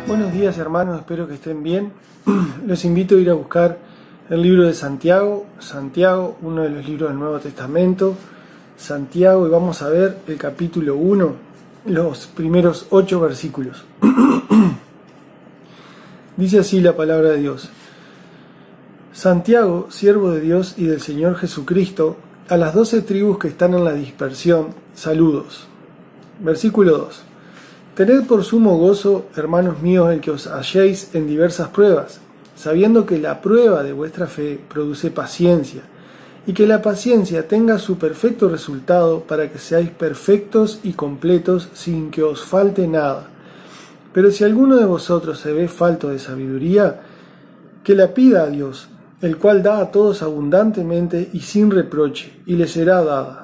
Buenos días hermanos, espero que estén bien. Los invito a ir a buscar el libro de Santiago, uno de los libros del Nuevo Testamento, Santiago, y vamos a ver el capítulo 1, los primeros 8 versículos. Dice así la palabra de Dios: Santiago, siervo de Dios y del Señor Jesucristo, a las 12 tribus que están en la dispersión, saludos. Versículo 2. Tened por sumo gozo, hermanos míos, el que os halléis en diversas pruebas, sabiendo que la prueba de vuestra fe produce paciencia, y que la paciencia tenga su perfecto resultado para que seáis perfectos y completos sin que os falte nada. Pero si alguno de vosotros se ve falto de sabiduría, que la pida a Dios, el cual da a todos abundantemente y sin reproche, y le será dada.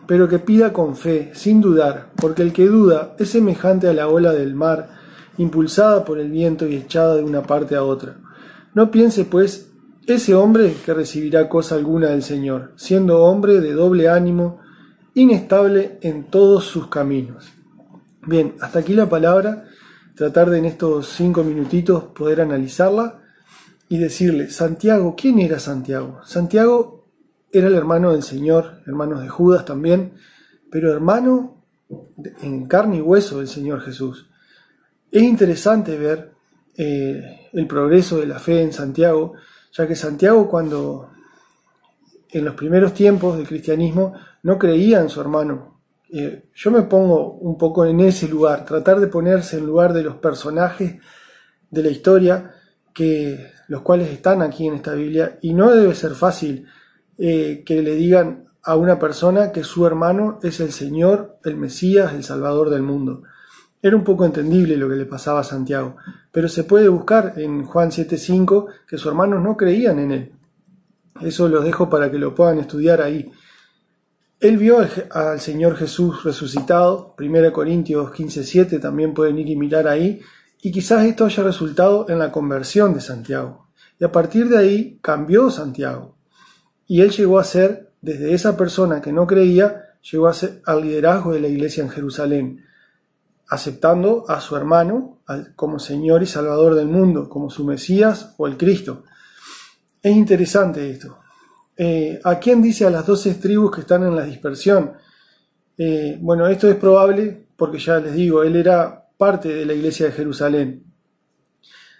Pero que pida con fe, sin dudar, porque el que duda es semejante a la ola del mar, impulsada por el viento y echada de una parte a otra. No piense, pues, ese hombre que recibirá cosa alguna del Señor, siendo hombre de doble ánimo, inestable en todos sus caminos. Bien, hasta aquí la palabra. Tratar de en estos 5 minutitos poder analizarla y decirle, Santiago, ¿quién era Santiago? Santiago era el hermano del Señor, hermanos de Judas también, pero hermano en carne y hueso del Señor Jesús. Es interesante ver el progreso de la fe en Santiago, ya que Santiago, cuando en los primeros tiempos del cristianismo no creía en su hermano. Yo me pongo un poco en ese lugar, tratar de ponerse en lugar de los personajes de la historia, los cuales están aquí en esta Biblia, y no debe ser fácil que le digan a una persona que su hermano es el Señor, el Mesías, el Salvador del mundo. Era un poco entendible lo que le pasaba a Santiago, pero se puede buscar en Juan 7:5 que sus hermanos no creían en él. Eso los dejo para que lo puedan estudiar ahí. Él vio al Señor Jesús resucitado, 1 Corintios 15:7, también pueden ir y mirar ahí, y quizás esto haya resultado en la conversión de Santiago. Y a partir de ahí cambió Santiago. Y él llegó a ser, desde esa persona que no creía, llegó a ser al liderazgo de la iglesia en Jerusalén, aceptando a su hermano como Señor y Salvador del mundo, como su Mesías o el Cristo. Es interesante esto. ¿A quién dice a las 12 tribus que están en la dispersión? Bueno, esto es probable porque ya les digo, él era parte de la iglesia de Jerusalén.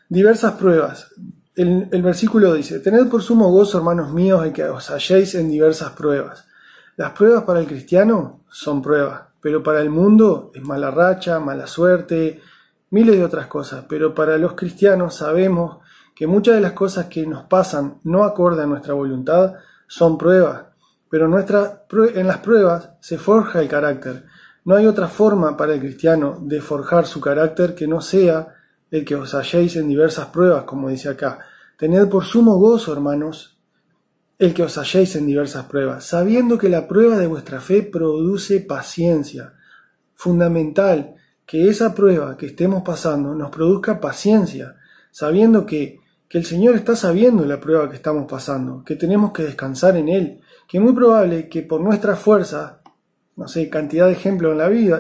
Diversas pruebas. El versículo dice, tened por sumo gozo, hermanos míos, el que os halléis en diversas pruebas. Las pruebas para el cristiano son pruebas, pero para el mundo es mala racha, mala suerte, miles de otras cosas. Pero para los cristianos sabemos que muchas de las cosas que nos pasan no acorde a nuestra voluntad son pruebas, pero en las pruebas se forja el carácter. No hay otra forma para el cristiano de forjar su carácter que no sea el que os halléis en diversas pruebas, como dice acá. Tened por sumo gozo, hermanos, el que os halléis en diversas pruebas, sabiendo que la prueba de vuestra fe produce paciencia. Fundamental que esa prueba que estemos pasando nos produzca paciencia, sabiendo que el Señor está sabiendo la prueba que estamos pasando, que tenemos que descansar en Él, que es muy probable que por nuestra fuerza, no sé, cantidad de ejemplos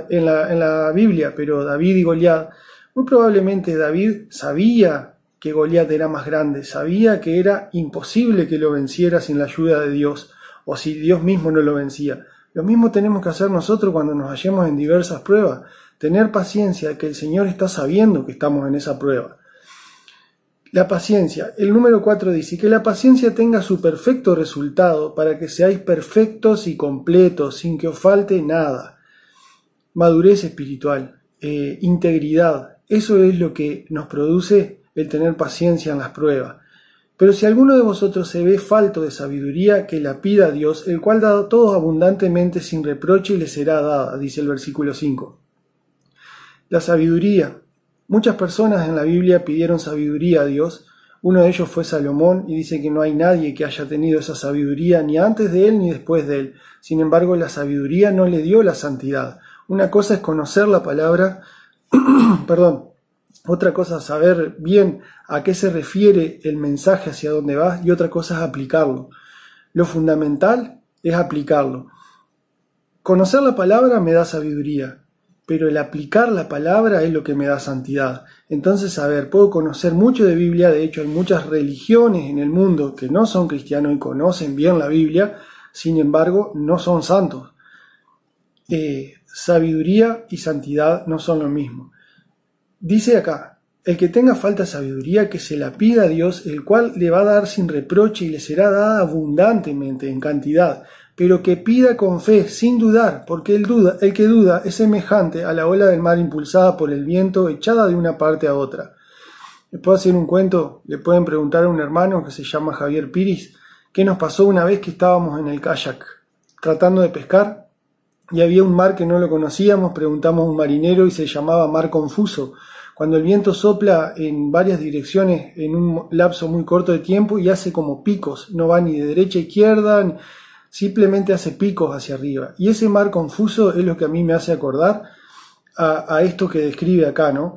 en la Biblia, pero David y Goliat, muy probablemente David sabía que Goliat era más grande, sabía que era imposible que lo venciera sin la ayuda de Dios, o si Dios mismo no lo vencía. Lo mismo tenemos que hacer nosotros cuando nos hallemos en diversas pruebas, tener paciencia, que el Señor está sabiendo que estamos en esa prueba. La paciencia, el número 4 dice, que la paciencia tenga su perfecto resultado para que seáis perfectos y completos, sin que os falte nada. Madurez espiritual, integridad, eso es lo que nos produce el tener paciencia en las pruebas. Pero si alguno de vosotros se ve falto de sabiduría, que la pida a Dios, el cual da a todos abundantemente sin reproche y le será dada, dice el versículo 5. La sabiduría. Muchas personas en la Biblia pidieron sabiduría a Dios. Uno de ellos fue Salomón y dice que no hay nadie que haya tenido esa sabiduría ni antes de él ni después de él. Sin embargo, la sabiduría no le dio la santidad. Una cosa es conocer la palabra, otra cosa es saber bien a qué se refiere el mensaje, hacia dónde va, y otra cosa es aplicarlo. Lo fundamental es aplicarlo. Conocer la palabra me da sabiduría. pero el aplicar la palabra es lo que me da santidad. Entonces, a ver, puedo conocer mucho de Biblia, de hecho hay muchas religiones en el mundo que no son cristianos y conocen bien la Biblia, sin embargo, no son santos. Sabiduría y santidad no son lo mismo. Dice acá, el que tenga falta de sabiduría, que se la pida a Dios, el cual le va a dar sin reproche y le será dada abundantemente en cantidad, pero que pida con fe, sin dudar, porque el que duda es semejante a la ola del mar impulsada por el viento, echada de una parte a otra. Les puedo hacer un cuento, le pueden preguntar a un hermano que se llama Javier Piris, qué nos pasó una vez que estábamos en el kayak tratando de pescar y había un mar que no lo conocíamos, preguntamos a un marinero y se llamaba mar confuso. Cuando el viento sopla en varias direcciones en un lapso muy corto de tiempo y hace como picos, no va ni de derecha a izquierda, simplemente hace picos hacia arriba. Y ese mar confuso es lo que a mí me hace acordar a esto que describe acá, ¿no?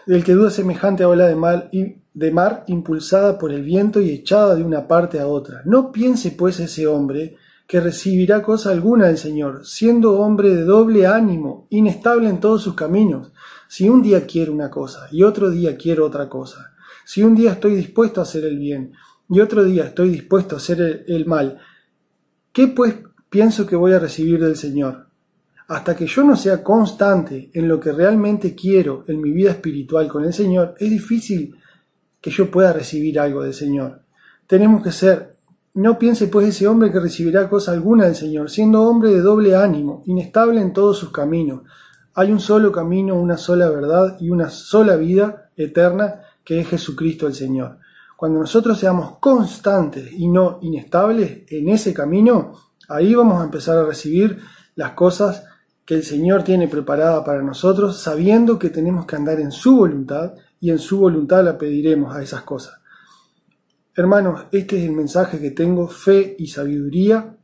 El que duda semejante a ola de mar impulsada por el viento y echada de una parte a otra. No piense pues ese hombre que recibirá cosa alguna del Señor, siendo hombre de doble ánimo, inestable en todos sus caminos. Si un día quiero una cosa y otro día quiero otra cosa, si un día estoy dispuesto a hacer el bien y otro día estoy dispuesto a hacer el mal, ¿qué pues pienso que voy a recibir del Señor? Hasta que yo no sea constante en lo que realmente quiero en mi vida espiritual con el Señor, es difícil que yo pueda recibir algo del Señor. Tenemos que ser, no piense pues ese hombre que recibirá cosa alguna del Señor, siendo hombre de doble ánimo, inestable en todos sus caminos. Hay un solo camino, una sola verdad y una sola vida eterna que es Jesucristo el Señor. Cuando nosotros seamos constantes y no inestables en ese camino, ahí vamos a empezar a recibir las cosas que el Señor tiene preparada para nosotros, sabiendo que tenemos que andar en su voluntad y en su voluntad la pediremos a esas cosas. Hermanos, este es el mensaje que tengo, fe y sabiduría.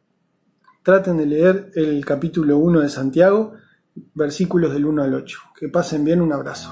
Traten de leer el capítulo 1 de Santiago, versículos del 1 al 8. Que pasen bien, un abrazo.